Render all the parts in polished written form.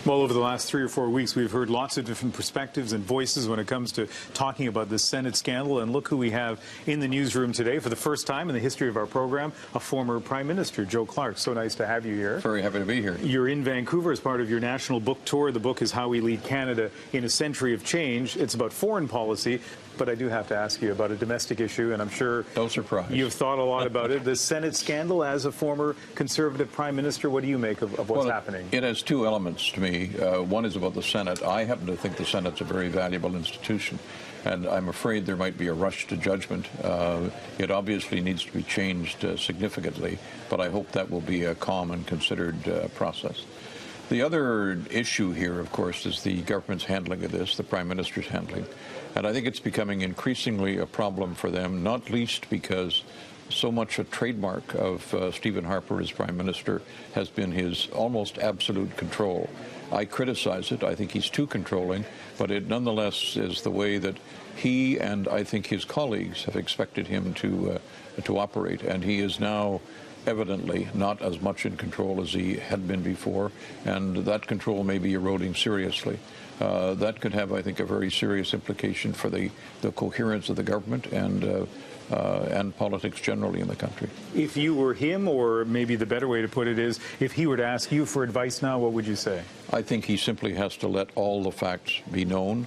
Well, over the last 3 or 4 weeks, we've heard lots of different perspectives and voices when it comes to talking about this Senate scandal. And look who we have in the newsroom today for the first time in the history of our program, a former Prime Minister, Joe Clark. So nice to have you here. Very happy to be here. You're in Vancouver as part of your national book tour. The book is How We Lead Canada in a Century of Change. It's about foreign policy, but I do have to ask you about a domestic issue, and I'm sure no surprise. You've thought a lot about it. The Senate scandal, as a former Conservative Prime Minister, what do you make of what's happening? It has two elements to me. One is about the Senate. I happen to think the Senate's a very valuable institution, and I'm afraid there might be a rush to judgment. It obviously needs to be changed significantly, but I hope that will be a calm and considered process. The other issue here, of course, is the government's handling of this, the Prime Minister's handling. And I think it's becoming increasingly a problem for them, not least because so much a trademark of Stephen Harper as Prime Minister has been his almost absolute control. I criticize it. I think he's too controlling, but it nonetheless is the way that he and I think his colleagues have expected him to operate. And he is now evidently not as much in control as he had been before, and that control may be eroding seriously. That could have, I think, a very serious implication for the coherence of the government and politics generally in the country. If you were him, or maybe the better way to put it is, if he were to ask you for advice now, what would you say? I think he simply has to let all the facts be known.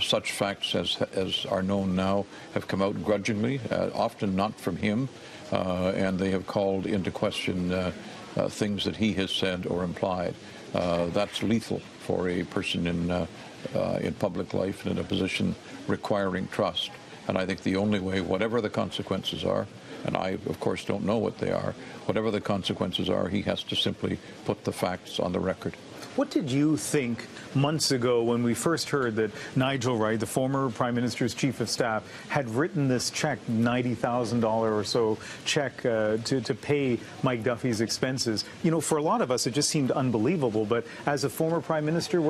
Such facts as are known now have come out grudgingly, often not from him, and they have called into question things that he has said or implied. That's lethal for a person in public life and in a position requiring trust. And I think the only way, whatever the consequences are, and I, of course, don't know what they are, whatever the consequences are, he has to simply put the facts on the record. What did you think months ago when we first heard that Nigel Wright, the former Prime Minister's Chief of Staff, had written this check, $90,000 or so check to pay Mike Duffy's expenses? You know, for a lot of us, it just seemed unbelievable. But as a former Prime Minister,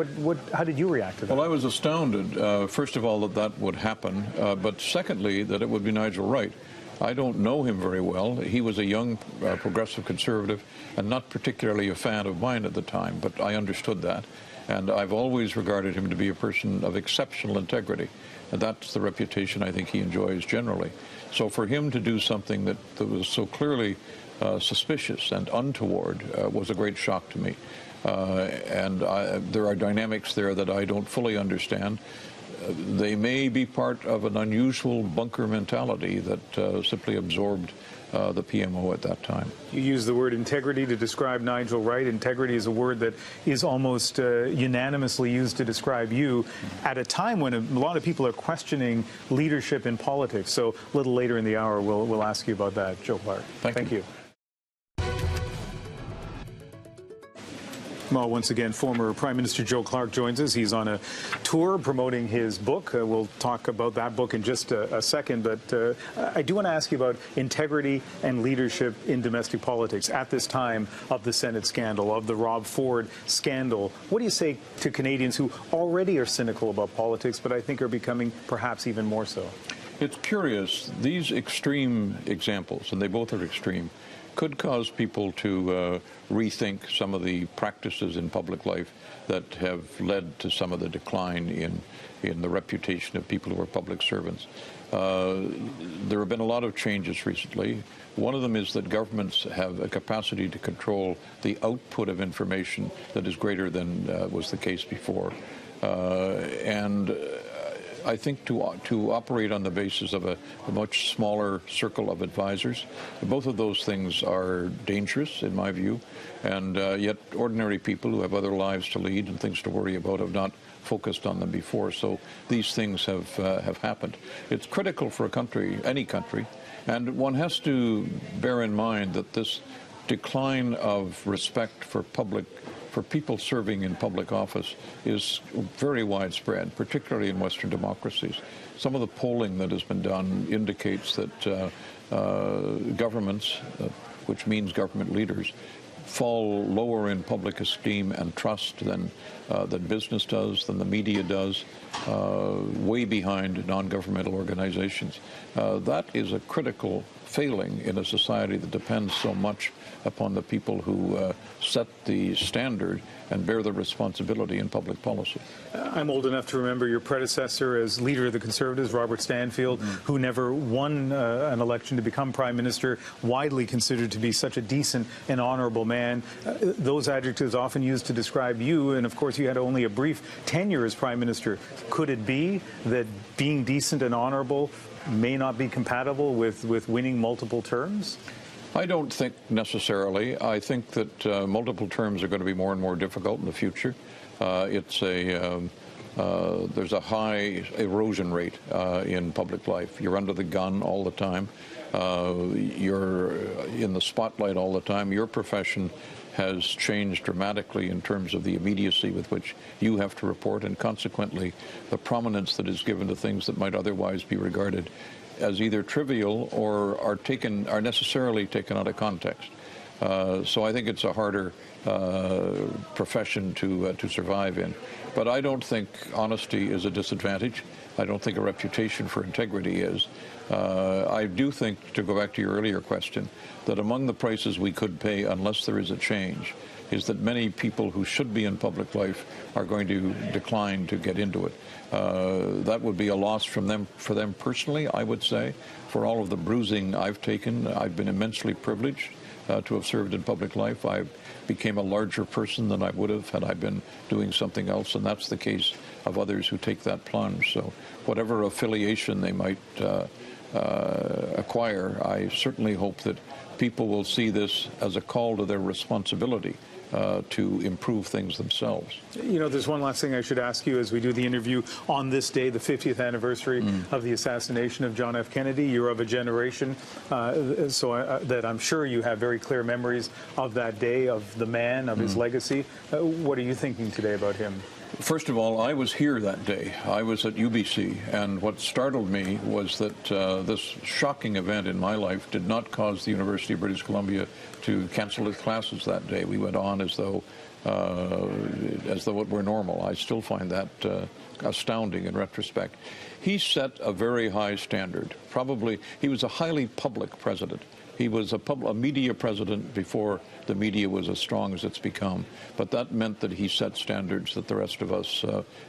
how did you react to that? Well, I was astounded, first of all, that would happen, but secondly, that it would be Nigel Wright. I don't know him very well. He was a young progressive conservative and not particularly a fan of mine at the time, but I understood that. And I've always regarded him to be a person of exceptional integrity. And that's the reputation I think he enjoys generally. So for him to do something that was so clearly suspicious and untoward was a great shock to me. There are dynamics there that I don't fully understand. They may be part of an unusual bunker mentality that simply absorbed the PMO at that time. You use the word integrity to describe Nigel Wright. Integrity is a word that is almost unanimously used to describe you at a time when a lot of people are questioning leadership in politics. So a little later in the hour, we'll ask you about that, Joe Clark. Thank you. Well, once again, former Prime Minister Joe Clark joins us. He's on a tour promoting his book. We'll talk about that book in just a second. But I do want to ask you about integrity and leadership in domestic politics at this time of the Senate scandal, of the Rob Ford scandal. What do you say to Canadians who already are cynical about politics, but I think are becoming perhaps even more so? It's curious. These extreme examples, and they both are extreme, could cause people to rethink some of the practices in public life that have led to some of the decline in the reputation of people who are public servants. There have been a lot of changes recently. One of them is that governments have a capacity to control the output of information that is greater than was the case before. I think to operate on the basis of a much smaller circle of advisors, both of those things are dangerous in my view, and yet ordinary people who have other lives to lead and things to worry about have not focused on them before. So these things have happened. It's critical for a country, any country, and one has to bear in mind that this decline of respect for people serving in public office is very widespread, particularly in Western democracies. Some of the polling that has been done indicates that governments, which means government leaders, fall lower in public esteem and trust than business does, than the media does, way behind non-governmental organizations. That is a critical failing in a society that depends so much upon the people who set the standard and bear the responsibility in public policy. I'm old enough to remember your predecessor as leader of the Conservatives, Robert Stanfield, who never won an election to become Prime Minister, widely considered to be such a decent and honorable man. Those adjectives often used to describe you, and of course you had only a brief tenure as Prime Minister. Could it be that being decent and honorable may not be compatible with winning multiple terms? I don't think necessarily. I think that multiple terms are going to be more and more difficult in the future. There's a high erosion rate in public life. You're under the gun all the time. You're in the spotlight all the time. Your profession has changed dramatically in terms of the immediacy with which you have to report, and consequently the prominence that is given to things that might otherwise be regarded as either trivial or are necessarily taken out of context. So I think it's a harder profession to survive in. But I don't think honesty is a disadvantage. I don't think a reputation for integrity is. I do think, to go back to your earlier question, that among the prices we could pay unless there is a change is that many people who should be in public life are going to decline to get into it. That would be a loss for them personally, I would say. For all of the bruising I've taken, I've been immensely privileged to have served in public life. I became a larger person than I would have had I been doing something else, and that's the case of others who take that plunge. So whatever affiliation they might acquire, I certainly hope that people will see this as a call to their responsibility to improve things themselves. You know, there's one last thing I should ask you as we do the interview on this day, the 50th anniversary of the assassination of John F. Kennedy. You're of a generation that I'm sure you have very clear memories of that day, of the man, of his legacy. What are you thinking today about him? First of all, I was here that day. I was at UBC, and what startled me was that this shocking event in my life did not cause the University of British Columbia to cancel its classes that day. We went on as though it were normal. I still find that astounding in retrospect. He set a very high standard. Probably, he was a highly public president. He was a media president before the media was as strong as it's become. But that meant that he set standards that the rest of us,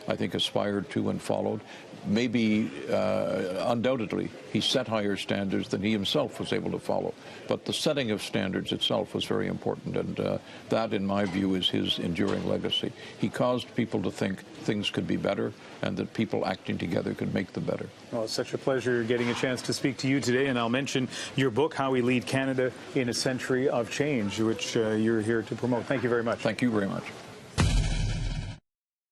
I think, aspired to and followed. Maybe, undoubtedly, he set higher standards than he himself was able to follow. But the setting of standards itself was very important, and that, in my view, is his enduring legacy. He caused people to think things could be better, and that people acting together could make them better. Well, it's such a pleasure getting a chance to speak to you today, and I'll mention your book, How We Lead Canada in a Century of Change, which you're here to promote. Thank you very much. Thank you very much.